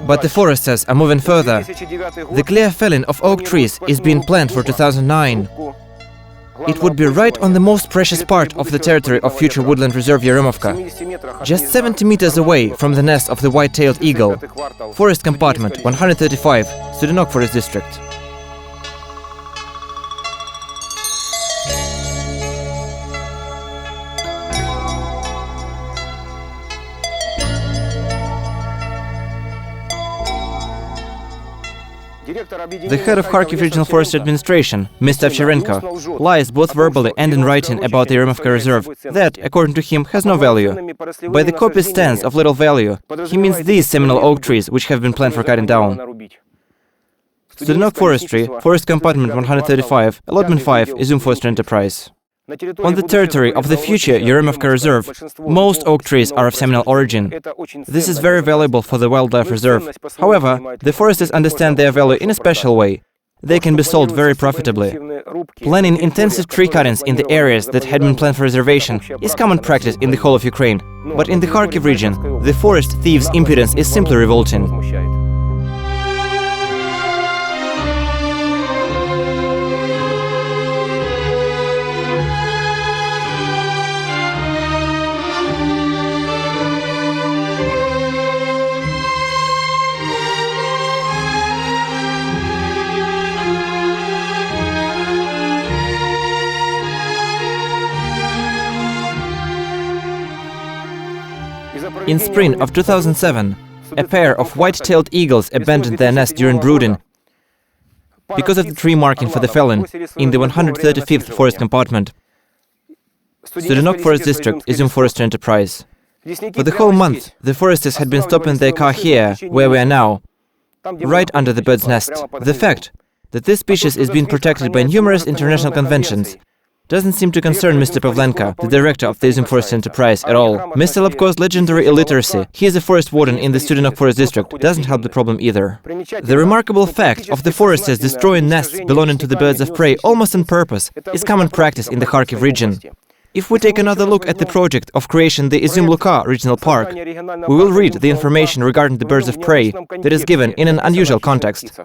But the foresters are moving further. The clear felling of oak trees is being planned for 2009. It would be right on the most precious part of the territory of future woodland reserve Yeremovka, just 70 meters away from the nest of the white-tailed eagle, forest compartment 135, Studenok Forest District. The head of Kharkiv Regional Forest Administration, Mr. Ovcharenko, lies both verbally and in writing about the Yeremovka Reserve that, according to him, has no value. By the copy stands of little value, he means these seminal oak trees which have been planned for cutting down. Studenok Forestry, Forest Compartment 135, Allotment 5, Izum Forestry Enterprise. On the territory of the future Yeremovka Reserve, most oak trees are of seminal origin. This is very valuable for the wildlife reserve. However, the foresters understand their value in a special way. They can be sold very profitably. Planning intensive tree cuttings in the areas that had been planned for reservation is common practice in the whole of Ukraine. But in the Kharkiv region, the forest thieves' impudence is simply revolting. In spring of 2007, a pair of white-tailed eagles abandoned their nest during brooding because of the tree marking for the felon in the 135th forest compartment. Studenok Forest District, Izum Forestry Enterprise. For the whole month, the foresters had been stopping their car here, where we are now, right under the bird's nest. The fact that this species is being protected by numerous international conventions doesn't seem to concern Mr. Pavlenko, the director of the Izum Forest Enterprise, at all. Mr. Lobko's legendary illiteracy, he is a forest warden in the Studenok Forest District, doesn't help the problem either. The remarkable fact of the foresters destroying nests belonging to the birds of prey almost on purpose is common practice in the Kharkiv region. If we take another look at the project of creation the Izum Luka Regional Park, we will read the information regarding the birds of prey that is given in an unusual context.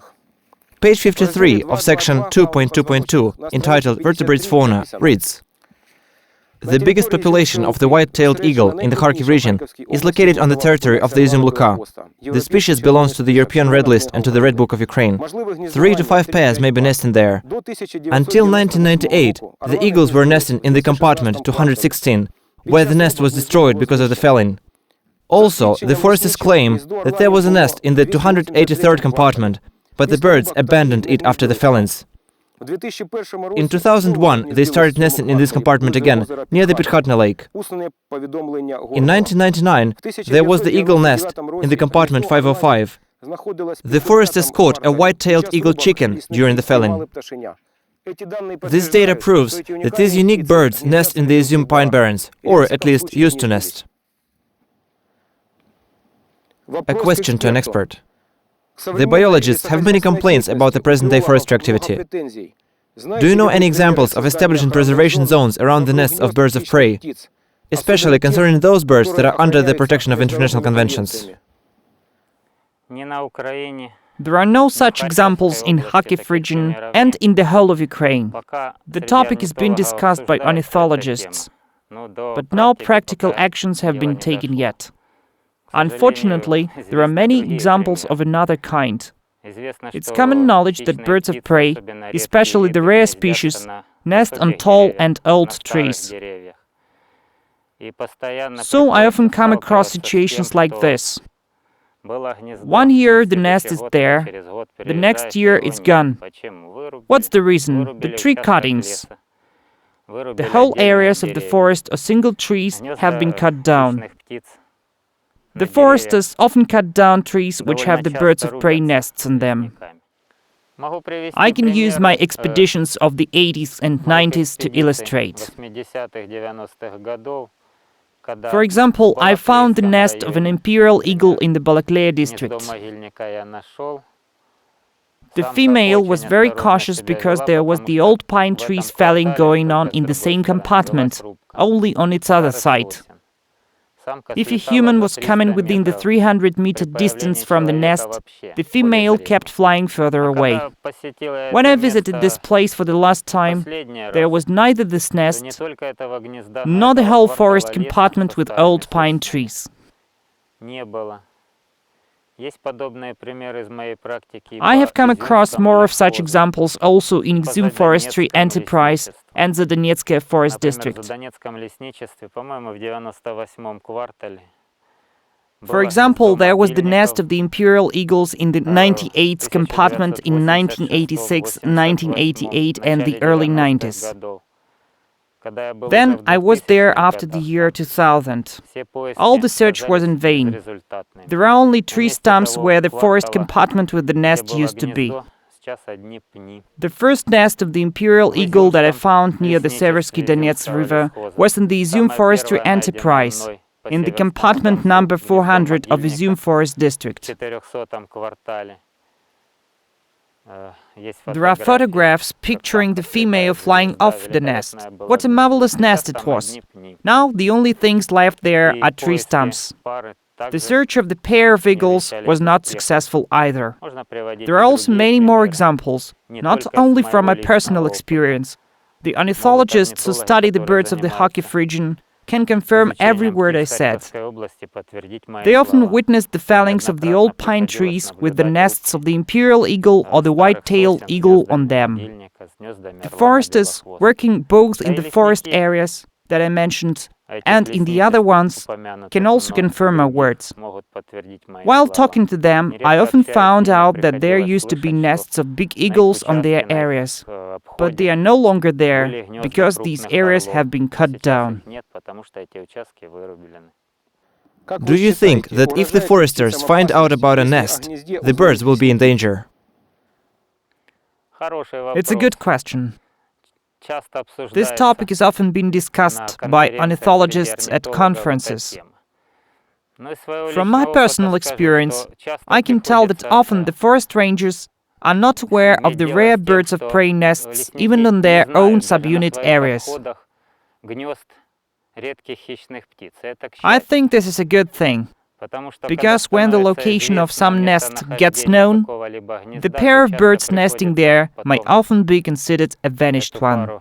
Page 53 of section 2.2.2, entitled Vertebrates Fauna, reads: The biggest population of the white-tailed eagle in the Kharkiv region is located on the territory of the Izum Luka. The species belongs to the European Red List and to the Red Book of Ukraine. 3 to 5 pairs may be nesting there. Until 1998, the eagles were nesting in the compartment 216, where the nest was destroyed because of the felling. Also, the foresters claim that there was a nest in the 283rd compartment, but the birds abandoned it after the felons. In 2001, they started nesting in this compartment again, near the Pithatna Lake. In 1999, there was the eagle nest in the compartment 505. The foresters caught a white-tailed eagle chicken during the felling. This data proves that these unique birds nest in the Izum pine barrens, or at least used to nest. A question to an expert. The biologists have many complaints about the present-day forestry activity. Do you know any examples of establishing preservation zones around the nests of birds of prey, especially concerning those birds that are under the protection of international conventions? There are no such examples in Kharkiv region and in the whole of Ukraine. The topic is being discussed by ornithologists, but no practical actions have been taken yet. Unfortunately, there are many examples of another kind. It's common knowledge that birds of prey, especially the rare species, nest on tall and old trees. So I often come across situations like this. One year the nest is there, the next year it's gone. What's the reason? The tree cuttings. The whole areas of the forest or single trees have been cut down. The foresters often cut down trees which have the birds of prey nests on them. I can use my expeditions of the 80s and 90s to illustrate. For example, I found the nest of an imperial eagle in the Valeriy district. The female was very cautious because there was the old pine trees felling going on in the same compartment, only on its other side. If a human was coming within the 300-meter distance from the nest, the female kept flying further away. When I visited this place for the last time, there was neither this nest nor the whole forest compartment with old pine trees. I have come across more of such examples also in Izum forestry enterprise and the Donetsk forest district. For example, there was the nest of the imperial eagles in the 98th compartment in 1986, 1988 and the early 90s. Then I was there after the year 2000. All the search was in vain. There are only tree stumps where the forest compartment with the nest used to be. The first nest of the imperial eagle that I found near the Seversky Donets river was in the Izum forestry enterprise, in the compartment number 400 of Izum forest district. There are photographs picturing the female flying off the nest. What a marvelous nest it was! Now the only things left there are tree stumps. The search of the pair of eagles was not successful either. There are also many more examples, not only from my personal experience. The ornithologists who study the birds of the Kharkiv region can confirm every word I said. They often witnessed the fellings of the old pine trees with the nests of the imperial eagle or the white-tailed eagle on them. The foresters, working both in the forest areas that I mentioned and in the other ones, can also confirm my words. While talking to them, I often found out that there used to be nests of big eagles on their areas, but they are no longer there because these areas have been cut down. Do you think that if the foresters find out about a nest, the birds will be in danger? It's a good question. This topic is often being discussed by ornithologists at conferences. From my personal experience, I can tell that often the forest rangers are not aware of the rare birds of prey nests even on their own subunit areas. I think this is a good thing, because when the location of some nest gets known, the pair of birds nesting there might often be considered a vanished one.